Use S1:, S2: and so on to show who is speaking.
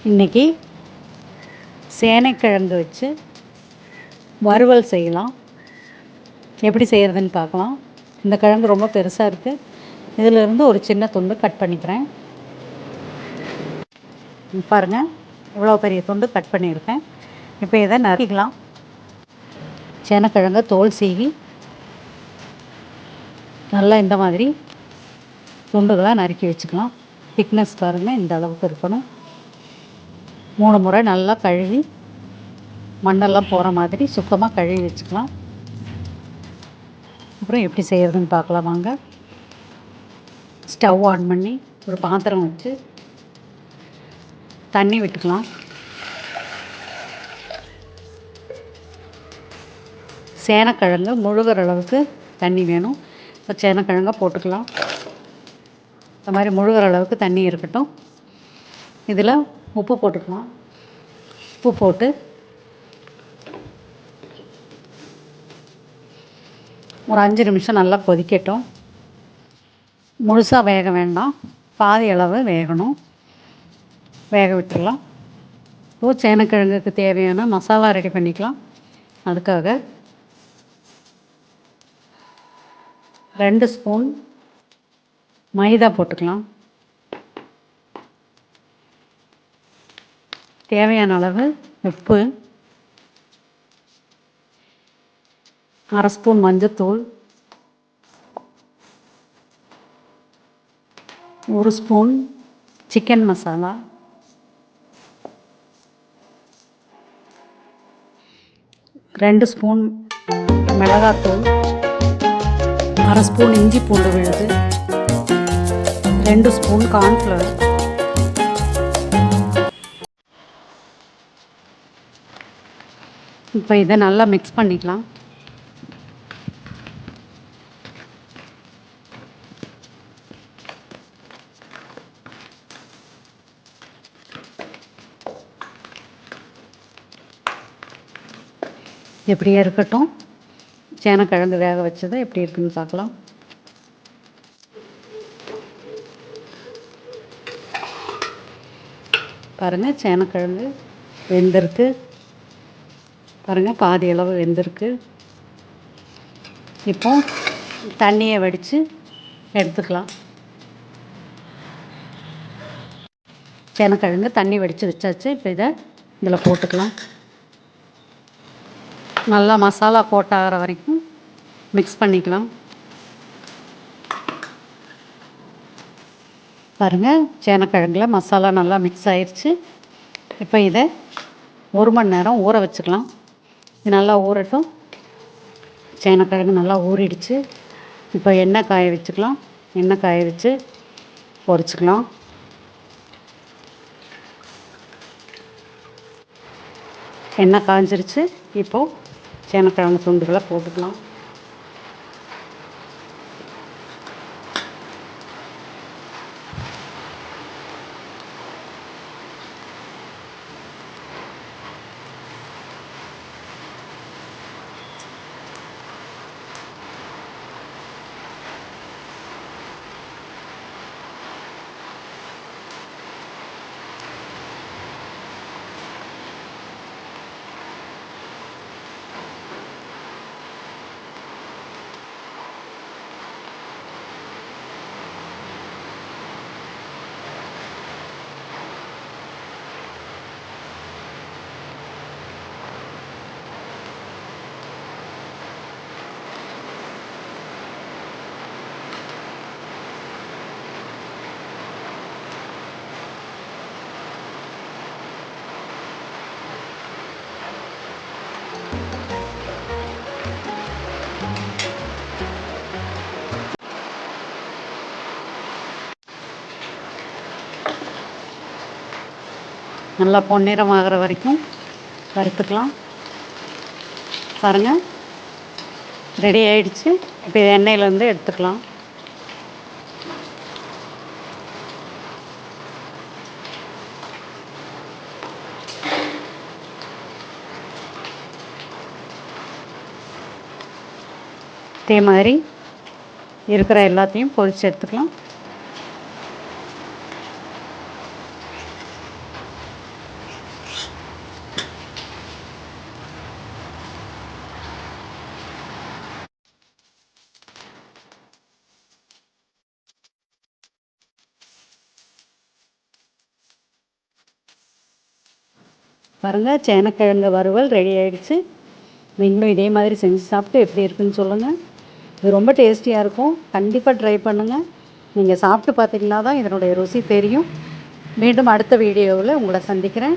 S1: இன்றைக்கி சேனைக்கிழங்கு வச்சு வறுவல் செய்யலாம். எப்படி செய்கிறதுன்னு பார்க்கலாம். இந்த கிழங்கு ரொம்ப பெருசாக இருக்குது. இதிலிருந்து ஒரு சின்ன துண்டு கட் பண்ணிக்கிறேன். பாருங்கள், இவ்வளோ பெரிய துண்டு கட் பண்ணியிருக்கேன். இப்போ இதை நறுக்கிக்கலாம். சேனைக்கிழங்கு தோல் சீவி நல்லா இந்த மாதிரி துண்டுகளாக நறுக்கி வச்சுக்கலாம். திக்னஸ் பாருங்கள், இந்த அளவுக்கு இருக்கணும். 3 முறை நல்லா கழுவி மண்ணெல்லாம் போகிற மாதிரி சுத்தமாக கழுவி வச்சுக்கலாம். அப்புறம் எப்படி செய்கிறதுன்னு பார்க்கலாம் வாங்க. ஸ்டவ் ஆன் பண்ணி ஒரு பாத்திரம் வச்சு தண்ணி விட்டுக்கலாம். சேனைக்கிழங்கு முழுகிற அளவுக்கு தண்ணி வேணும். இப்போ சேனைக்கிழங்க போட்டுக்கலாம். இந்த மாதிரி முழுகிற அளவுக்கு தண்ணி இருக்கட்டும். இதில் உப்பு போட்டுக்கலாம். உப்பு போட்டு ஒரு 5 நிமிஷம் நல்லா கொதிக்கட்டும். முழுசாக வேக வேண்டாம், பாதி அளவு வேகணும். வேக விட்டுடலாம். சேனைக்கிழங்குக்கு தேவையான மசாலா ரெடி பண்ணிக்கலாம். அதுக்காக 2 ஸ்பூன் மைதா போட்டுக்கலாம். தேவையான அளவு உப்பு, 1/2 ஸ்பூன் மஞ்சத்தூள், 1 ஸ்பூன் சிக்கன் மசாலா, 2 ஸ்பூன் மிளகாத்தூள், 1/2 ஸ்பூன் இஞ்சி பூண்டு விழுது, 2 ஸ்பூன் கார்ன்ஃப்ளவர். இப்போ இதை நல்லா மிக்ஸ் பண்ணிக்கலாம். எப்படியே இருக்கட்டும். சேனைக்கிழங்கு வேக வச்சதை எப்படி இருக்குன்னு பார்க்கலாம். பாருங்கள், சேனைக்கிழங்கு வெந்திருக்கு. பாருங்கள், பாதி அளவு வெந்திருக்கு. இப்போ தண்ணியை வடித்து எடுத்துக்கலாம். சேனைக்கிழங்கு தண்ணி வடித்து வச்சாச்சு. இப்போ இதில் போட்டுக்கலாம். நல்லா மசாலா போட்டாகிற வரைக்கும் மிக்ஸ் பண்ணிக்கலாம். பாருங்கள், சேனைக்கிழங்குல மசாலா நல்லா மிக்ஸ் ஆயிடுச்சு. இப்போ இதை 1 மணி நேரம் ஊற வச்சுக்கலாம். இது நல்லா ஊறட்டும். சேனைக்கிழங்கு நல்லா ஊறிடுச்சு. இப்போ எண்ணெய் காய வச்சுக்கலாம். எண்ணெய் காய வச்சு பொரிச்சுக்கலாம். எண்ணெய் காஞ்சிருச்சு. இப்போது சேனைக்கிழங்கு துண்டுகளை போட்டுக்கலாம். நல்லா பொன்னிறம் ஆகிற வரைக்கும் வறுத்துக்கலாம். பாருங்கள், ரெடி ஆகிடுச்சு. இப்போ எண்ணெயிலேருந்து எடுத்துக்கலாம். இதே மாதிரி இருக்கிற எல்லாத்தையும் பொரிச்சு எடுத்துக்கலாம். பாருங்கள், சேனக்கிழங்கு வறுவல் ரெடி ஆகிடுச்சு. நீங்களும் இதே மாதிரி செஞ்சு சாப்பிட்டு எப்படி இருக்குன்னு சொல்லுங்கள். இது ரொம்ப டேஸ்டியாக இருக்கும். கண்டிப்பாக ட்ரை பண்ணுங்கள். நீங்கள் சாப்பிட்டு பார்த்தீங்கன்னா தான் இதனுடைய ருசி தெரியும். மீண்டும் அடுத்த வீடியோவில் உங்களை சந்திக்கிறேன்.